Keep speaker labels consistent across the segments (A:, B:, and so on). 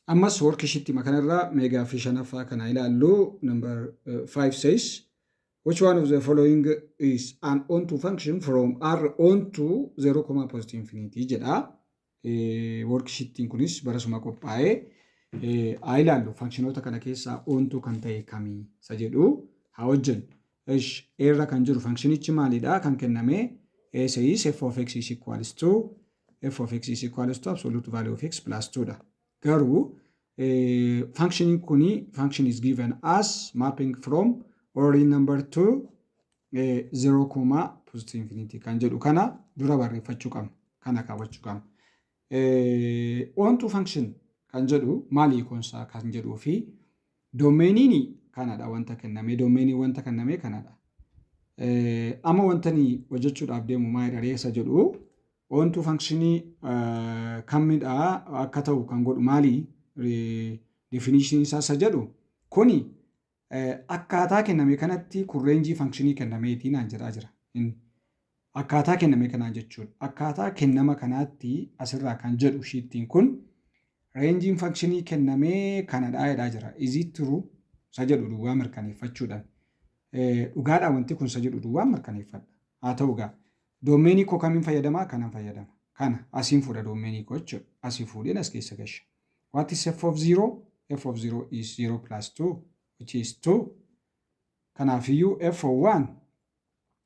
A: Ammas worksheet makanarraa meegaa fi shanaffaa kana ilaallu number 5 says which one of the following is an onto function from R onto 0, positive infinity jedha. Worksheetiin kunis barasuma qophaa'ee haa ilaallu functionoota kana keessaa onto kan ta'e kamii isa jedhu haa hojjennu. Eerra kan jiru functionichi maalidha? Kan kenname A says f of x is equals to absolute value of x plus 2 dha. Garuu function kuni function is given as mapping from ordinary number to 0, positive infinity kan jedhu kana dura barreeffachuu qabna. Kana kaawwachuu qabna. Onto function kan jedhu maali konsaa kan jedhuu fi domeeniin kanadha wanta kenname. Domeenii wanta kenname kanadha. Amma wantani hojjechuudhaaf deemu maalidha isa jedhu onto functionii kamidha akka ta'u kan godhu maali? Definition isaa isa jedhu kuni akkaataa kenname kanatti kun range functionii kennameetiin aan jedhaa jira. Akkaataa kenname kanaa jechuudha. Akkaataa kennama kanaatti asirraa kan jedhu sheettiin kun range functionii kennamee kanadhaa jedhaa jira. Is it true? Isa jedhu duwwaa mirkaneeffachuudhaan. Dhugaadhaa wanti kun isa jedhu duwwaa mirkaneeffadha. Haa ta'u gaa doomeenii koo kamiin fayyadamaa? Kanan fayyadama. Kana asiin fuudha doomeenii koo jechuudha. Asii fuudheen as keessa gasha. What is f of 0? F of 0 is 0 plus 2, which is 2. Kanaafiyyuu f of 1.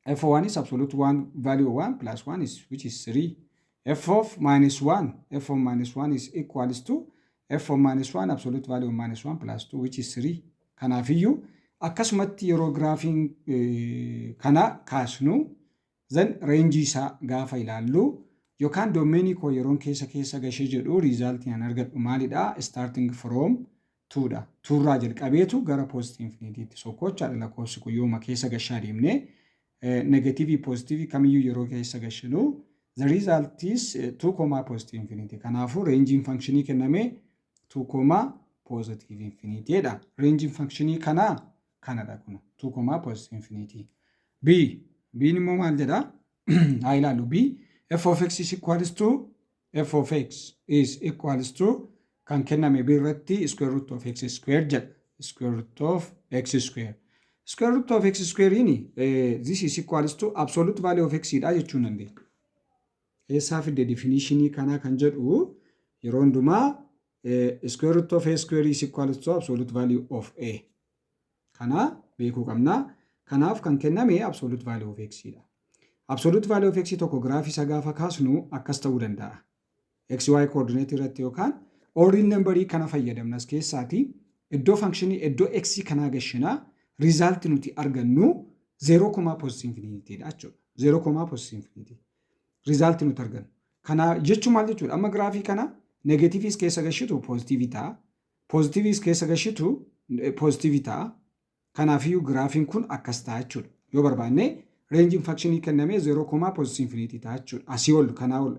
A: F of 1 is absolute 1 value of 1 plus 1 is which is 3. F of minus 1. F of minus 1 is equals to f of minus 1 absolute value of minus 1 plus 2 which is 3. Kanaafiyyuu akkasumatti yeroo graafiin kana kaasnu then range isaa gaafa ilaallu yookaan doomeenii koo yeroon keessa gashee jedhu riizaaltiin an argadhu maalidha? Starting from 2 dha. 2 irraa jalqabeetu gara positive infinitytti socho'aadha lakkoofsi kun yooma keessa gashaa deemnee negative positive kamiyyuu yeroo keessa gashinu the result is 2, positive infinity. Kanaafuu ranging functionii kenname 2, positive infinity dha. Ranging functionii kanadha kun 2, positive infinity. B'n immoo maal jedha? Haa ilaallu. B f of x is equals to kan kenname b irratti square root of x square jedha. Square root of x square. Square root of x square ini this is equals to absolute value of x dha jechuun dandeenya. Eessaa fidde definitionii kanaa kan jedhu yeroo hundumaa square root of a square is equals to absolute value of a. Kana beekuu qabna. Kanaaf kan kenname absolute value of x dha. Absolute value of x tokko graafii isa gaafa kaasnu akkas ta'uu danda'a. xy coordinate irratti yookaan ordinary numberii kana fayyadamna as keessaati iddoo functionii iddoo x kanaa gashinaa result nuti argannu 0, positive infinity dha jechuudha. 0, positive infinity. Result nuti argannu. Kana jechuun maal jechuudha? Amma graafii kana negatives keessa gashitu positive ta'a. Positives keessa gashitu positive ta'a. Kanaafiyyuu graafiin kun akkas ta'a jechuudha. Yoo barbaanne ranging functionii kenname 0, positive infinity ta'a jechuudha. Asii ol kanaa ol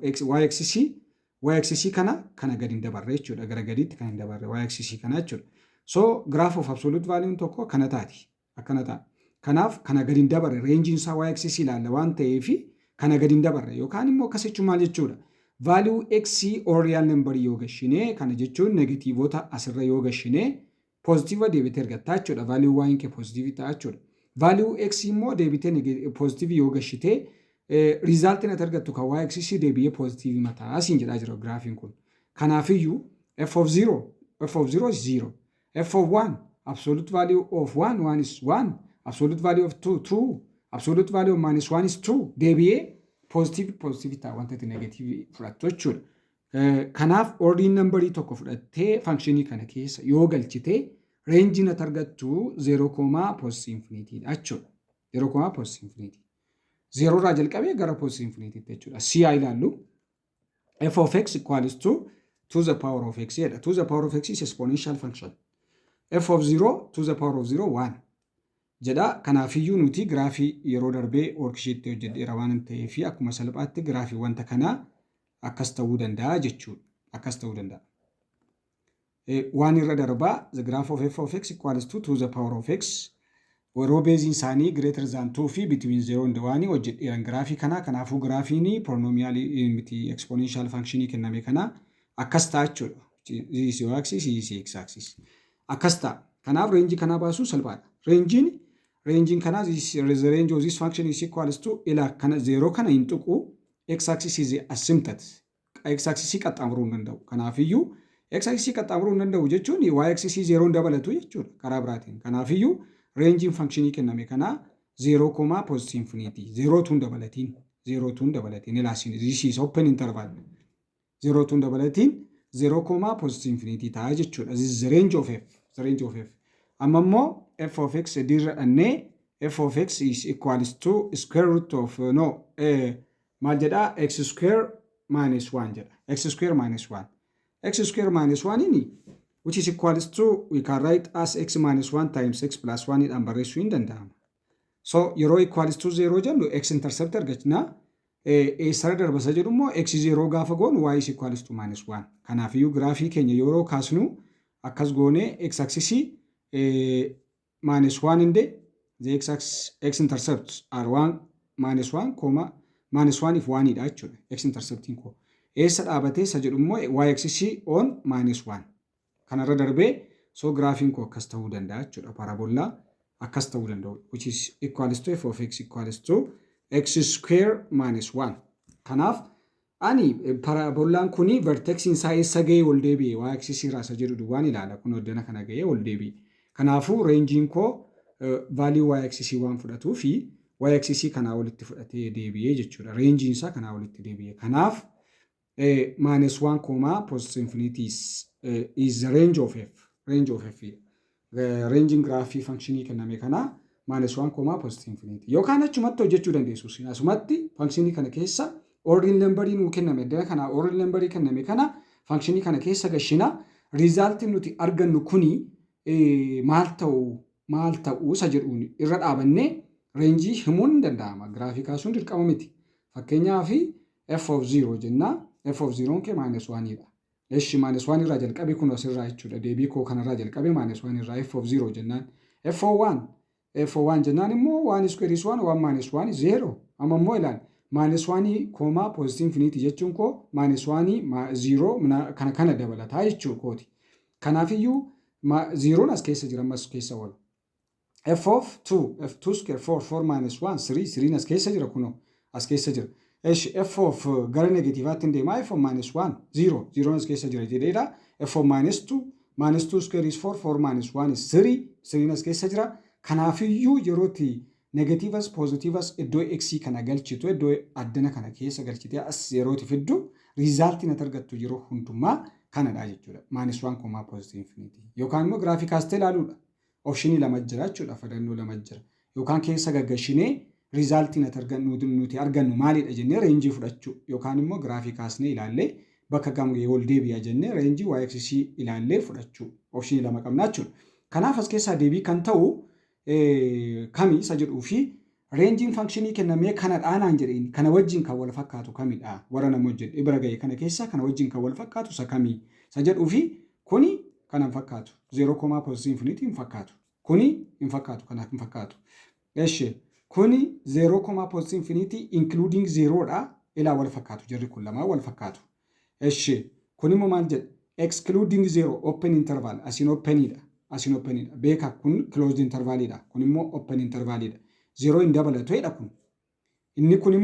A: y-axis kana gadi hin dabarre jechuudha. Gara gadiitti kan hin dabarre y-axis kana jechuudha. So graph of absolute value tokko kana taati. Akkana ta'a. Kanaaf kana gadi hin dabarre rangiin isaa y-axis ilaalla waan ta'eef kana gadi hin dabarre yookaan immoo akkas jechuun maal jechuudha? Value x or real number yoo gashine kana jechuun negatiivota asirra yoo gashine positive deebitee argatta jechuudha. Value y kee positive ta'a jechuudha. Value x immoo deebitee positive yoo gashite result ati argattu kan y-axis deebi'ee positive mataa asiin jedhaa jira graafiin kun. Kanaafiyyuu f of 0 is 0. F of 1 absolute value of 1 is 1. Absolute value of 2. Absolute value of minus 1 is 2. Deebi'ee positive ta'a wanta ati negative fudhattu jechuudha. Kanaaf ordinary numberii tokko fudhattee functionii kana keessa yoo galchite range ati argattu 0, positive infinity dha jechuudha. 0, positive infinity. 0 irraa jalqabee gara positive infinity jechuudha. C ilaallu f of x equals to the power of x jedha. To the power of x is exponential function. F of 0 to the power of 0 1 jedha. Kanaafiyyuu nuti graafii yeroo darbee worksheet hojjedheera waan ta'eef akkuma salphaatti graafii wanta kanaa akkas ta'uu danda'a jechuudha. Akkas ta'uu danda'a. Waan irra darbaa the graph of f of x equals to the power of x yeroo beeziin isaanii greater than 2 fi between 0 and 1 hojjedheeran graafii kana. Kanaafuu graafiin polynomial miti exponential functionii kenname kana akkas ta'a jechuudha. This is y axis, this is x axis. Akkas ta'a. Kanaaf reenjii kanaa baasuu salphaadha. Reenjiin kanaa the range of this function is equals to ila kana 0 kana hin tuqu x axis is asymptote. X axis qaxxaamuruu hin danda'u. Kanaafiyyuu x axis qaxxaamuruu hin danda'u jechuun y axis 0 dabalatu jechuudha karaa biraatiin. Kanaafiyyuu reenjiin functionii kenname kanaa 0, positive infinity 0 tuun dabalatiin ilaasin this is open interval 0 tuun dabalatiin 0, positive infinity ta'a jechuudha. This is the range of f. Amma immoo f of x dirra dhannee f of x is equals to square root of maal jedhaa x square minus 1 jedha. X square minus 1. X square minus 1 ini which is equals to we can write as x minus 1 times x plus 1 idhaan barreessuu hin danda'ama. So yeroo equals to 0 jennu x intercept argachna. Eessara darbasa jedhu immoo x 0 gaafa goonu y is equals to minus 1. Kanaafiyyuu giraafii keenya yeroo kaasnu akkas goonee x axis minus 1 inde the x intercepts are 1 minus 1, minus 1 if 1 idha jechuudha. X intercepting ko eessa dhaabatee isa jedhu immoo y axis on minus 1. Kanarra darbee so graafiin ko akkas ta'uu danda'a jechuudha. Paraboolaa akkas ta'uu danda'u which is equals to f of x equals to x square minus 1. Kanaaf ani paraboolaan kuni vertexiin isaa eessa ga'ee ol deebi'e y axis irraa isa jedhu duwwaan ilaala kun oddana kana ga'ee ol deebi'e. Kanaafuu reenjiin koo value y axis waan fudhatuu fi y axis kanaa walitti fudhatee deebi'ee jechuudha. Reenjiin isaa kanaa walitti deebi'e. Kanaaf minus 1, positive infinity is the range of f. Ranging graphii functionii kenname kana minus 1, positive infinity. Yookaan achumatti hojjechuu dandeessu. Asumatti functionii kana keessa ordinary numberii nuu kenname dana kana ordinary numberii kenname kana functionii kana keessa gashina result nuti argannu kuni maal ta'u isa jedhuun irra dhaabannee reenjii himuun danda'ama. Giraafii kaasuun dirqama miti. Fakkeenyaaf f of 0 jenna. F of 0 ke minus 1 idha. Eshi minus 1 irraa jalqabe kun asirraa jechuudha. Deebii koo kanarraa jalqabe minus 1 irraa f of 0 jennaan. F of 1 jennaan immoo 1 square is 1, 1 minus 1 is 0. Amma immoo ilaali. Minus 1, positive infinity jechuun koo minus 1, 0 kana dabalataa jechuu kooti. Kanaafiyyuu 0 as keessa jira ammas keessa wal. F of 2 square 4 minus 1 3 as keessa jira kuno as keessa jira. F of gara negatiivaatti hin deemaa f of minus 1 0 as keessa jira jedheedha. F of minus 2 square is 4 minus 1 is 3 as keessa jira. Kanaafiyyuu yerootti negativas positivas iddoo x kana galchitu iddoo addana kana keessa galchite as yerootti fiddu result na argattu yeroo hundumaa kanadha jechuudha. Minus 1, positive infinity. Yookaan immoo graafikaastee ilaaluudha. Optionii lama jira jechuudha. Fadannoo lama jira. Yookaan keessa gaggashinee result na nuti argannu maalidha jennee reenjii fudhachuu. Yookaan immoo graafikaasnee ilaallee bakka gamgee ol deebi'a jennee reenjii y axis ilaallee fudhachuu. Optionii lama qabna jechuudha. Kanaaf as keessaa deebii kan ta'u kami isa jedhuu fi reenjiin functionii kennamee kana dhaanaan jedheen kana wajjin kan wal fakkaatu kamidha. Warra nama hojjedhe bira ga'e kana keessa kana wajjin kan wal fakkaatu isa kamii isa jedhuu fi kuni kana hin fakkaatu. 0, positive infinity hin fakkaatu. Kuni hin fakkaatu kanaaf hin fakkaatu. Eshi kuni 0, positive infinity including 0 dha ilaa wal fakkaatu jirri kun lama wal fakkaatu. Eshi kuni immoo maal jedha excluding 0 open interval asin openidha. Beeka kun closed interval idha. Kun immoo open interval idha. 0 hin dabalatu jedha kun. Inni kun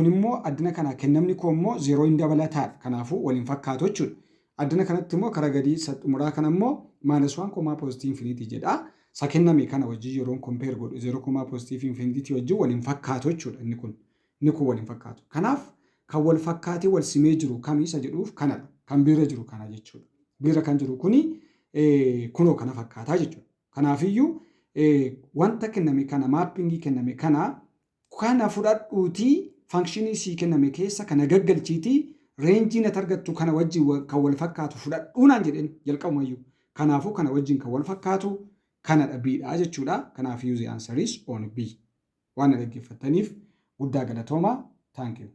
A: immoo addina kana kennamni koo immoo 0 hin dabalataadha. Kanaafuu wal hin fakkaatu jechuudha. Addina kanatti immoo karaa gadii xumuraa kana immoo minus 1, positive infinity jedha. Sa kenname kana wajjin yeroon compare godhu 0, positive infinity wajjin wal hin fakkaatu jechuudha. Inni kun wal hin fakkaatu. Kanaaf kan wal fakkaatee wal simee jiru kamiisa jedhuuf kanadha. Kan biira jiru kana jechuudha. Biira kan jiru kuni kunoo kana fakkaataa jechuudha. Kanaafiyyuu wanta kenname kana maappingii kenname kana fudhadhuutii functionii sii kenname keessa kana gaggalchiitii reenjii na argattu kana wajjin kan wal fakkaatu fudhadhuunaan jedheen jalqabumayyuu. Kanaafuu kana wajjin kan wal fakkaatu kanadha B'dha jechuudha. Kanaafiyyuu the answer is on B. Waan dhaggeeffataniif guddaa galatoomaa. Thank you.